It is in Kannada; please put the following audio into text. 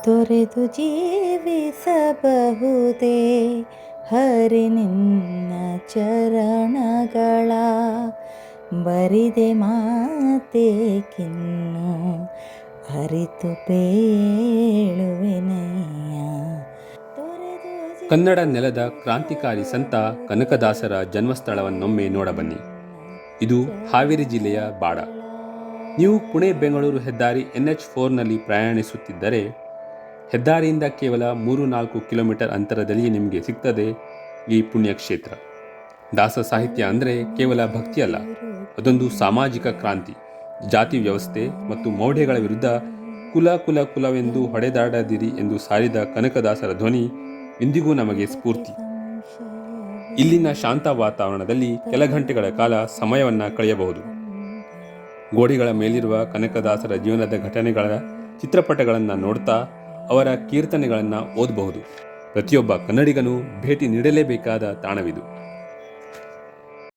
ತೊರೆದು ಜೀವಿಸಬಹುದೇ ಹರಿ ನಿನ್ನ ಚರಣಗಳ ಬರಿದೆ ಮಾತೇಕಿನ್ನು ಅರಿತು ಪೇಳುವೆನಯ್ಯ. ಕನ್ನಡ ನೆಲದ ಕ್ರಾಂತಿಕಾರಿ ಸಂತ ಕನಕದಾಸರ ಜನ್ಮಸ್ಥಳವನ್ನೊಮ್ಮೆ ನೋಡಬನ್ನಿ. ಇದು ಹಾವೇರಿ ಜಿಲ್ಲೆಯ ಬಾಡ. ನೀವು ಪುಣೆ ಬೆಂಗಳೂರು ಹೆದ್ದಾರಿ NH4ನಲ್ಲಿ ಪ್ರಯಾಣಿಸುತ್ತಿದ್ದರೆ ಹೆದ್ದಾರಿಯಿಂದ ಕೇವಲ 3-4 ಕಿಲೋಮೀಟರ್ ಅಂತರದಲ್ಲಿ ನಿಮಗೆ ಸಿಗ್ತದೆ ಈ ಪುಣ್ಯಕ್ಷೇತ್ರ. ದಾಸ ಸಾಹಿತ್ಯ ಅಂದರೆ ಕೇವಲ ಭಕ್ತಿಯಲ್ಲ, ಅದೊಂದು ಸಾಮಾಜಿಕ ಕ್ರಾಂತಿ. ಜಾತಿ ವ್ಯವಸ್ಥೆ ಮತ್ತು ಮೌಢ್ಯಗಳ ವಿರುದ್ಧ ಕುಲವೆಂದು ಹೊಡೆದಾಡದಿರಿ ಎಂದು ಸಾರಿದ ಕನಕದಾಸರ ಧ್ವನಿ ಇಂದಿಗೂ ನಮಗೆ ಸ್ಫೂರ್ತಿ. ಇಲ್ಲಿನ ಶಾಂತ ವಾತಾವರಣದಲ್ಲಿ ಕೆಲ ಗಂಟೆಗಳ ಕಾಲ ಸಮಯವನ್ನು ಕಳೆಯಬಹುದು. ಗೋಡೆಗಳ ಮೇಲಿರುವ ಕನಕದಾಸರ ಜೀವನದ ಘಟನೆಗಳ ಚಿತ್ರಪಟಗಳನ್ನು ನೋಡ್ತಾ ಅವರ ಕೀರ್ತನೆಗಳನ್ನು ಓದಬಹುದು. ಪ್ರತಿಯೊಬ್ಬ ಕನ್ನಡಿಗನೂ ಭೇಟಿ ನೀಡಲೇಬೇಕಾದ ತಾಣವಿದು.